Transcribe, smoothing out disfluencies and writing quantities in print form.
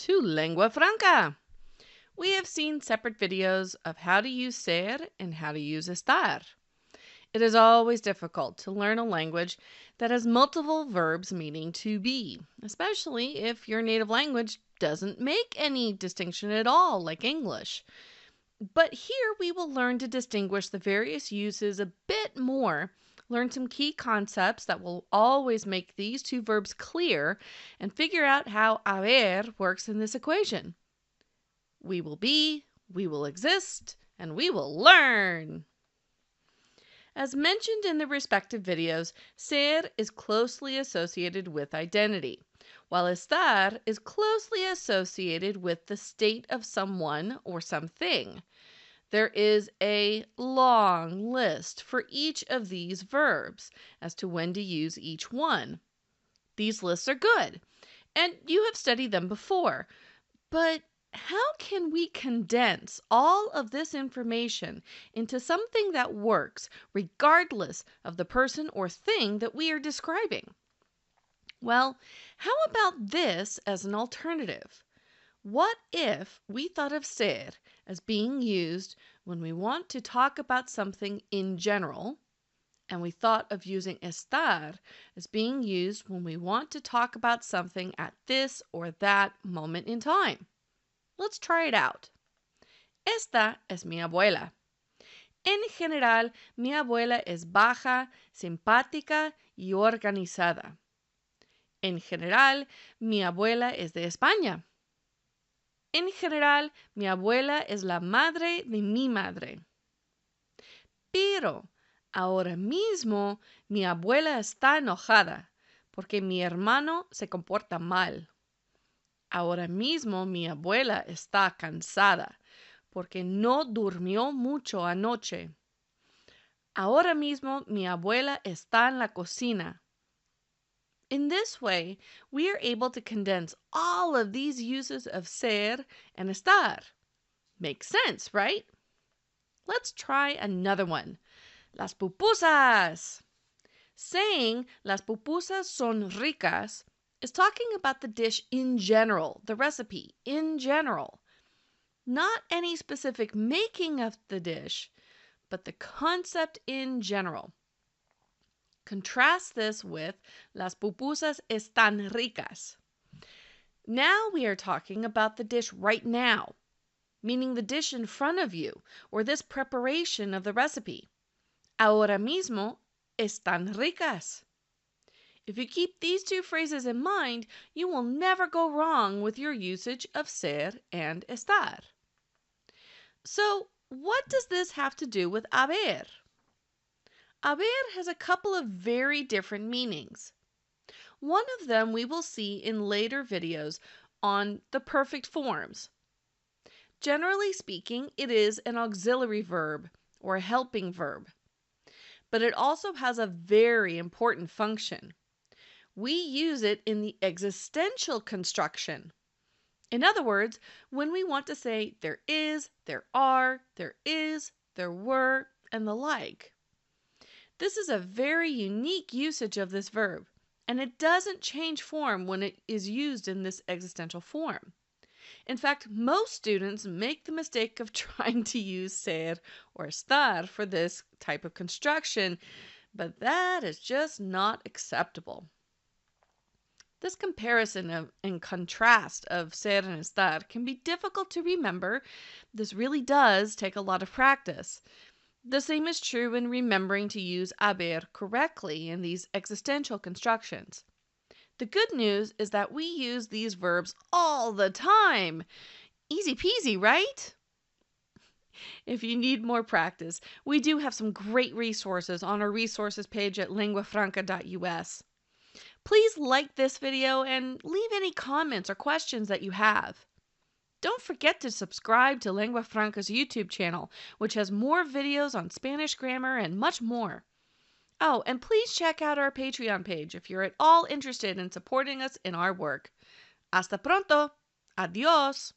to Lengua Franca. We have seen separate videos of how to use ser and how to use estar. It is always difficult to learn a language that has multiple verbs meaning to be, especially if your native language doesn't make any distinction at all, like English. But here we will learn to distinguish the various uses a bit more, learn some key concepts that will always make these two verbs clear, and figure out how haber works in this equation. We will be, we will exist, and we will learn. As mentioned in the respective videos, ser is closely associated with identity, while estar is closely associated with the state of someone or something. There is a long list for each of these verbs as to when to use each one. These lists are good, and you have studied them before, but how can we condense all of this information into something that works regardless of the person or thing that we are describing? Well, how about this as an alternative? What if we thought of ser as being used when we want to talk about something in general, and we thought of using estar as being used when we want to talk about something at this or that moment in time? Let's try it out. Esta es mi abuela. En general, mi abuela es baja, simpática y organizada. En general, mi abuela es de España. En general, mi abuela es la madre de mi madre. Pero ahora mismo mi abuela está enojada porque mi hermano se comporta mal. Ahora mismo mi abuela está cansada porque no durmió mucho anoche. Ahora mismo mi abuela está en la cocina. In this way, we are able to condense all of these uses of ser and estar. Makes sense, right? Let's try another one. Las pupusas. Saying las pupusas son ricas is talking about the dish in general, the recipe in general. Not any specific making of the dish, but the concept in general. Contrast this with las pupusas están ricas. Now we are talking about the dish right now, meaning the dish in front of you, or this preparation of the recipe. Ahora mismo están ricas. If you keep these two phrases in mind, you will never go wrong with your usage of ser and estar. So, what does this have to do with haber? Haber has a couple of very different meanings. One of them we will see in later videos on the perfect forms. Generally speaking, it is an auxiliary verb or a helping verb, but it also has a very important function. We use it in the existential construction. In other words, when we want to say there is, there are, there is, there were, and the like. This is a very unique usage of this verb, and it doesn't change form when it is used in this existential form. In fact, most students make the mistake of trying to use ser or estar for this type of construction, but that is just not acceptable. This comparison and contrast of ser and estar can be difficult to remember. This really does take a lot of practice. The same is true in remembering to use haber correctly in these existential constructions. The good news is that we use these verbs all the time. Easy peasy, right? If you need more practice, we do have some great resources on our resources page at linguafranca.us. Please like this video and leave any comments or questions that you have. Don't forget to subscribe to Lengua Franca's YouTube channel, which has more videos on Spanish grammar and much more. Oh, and please check out our Patreon page if you're at all interested in supporting us in our work. Hasta pronto. Adiós.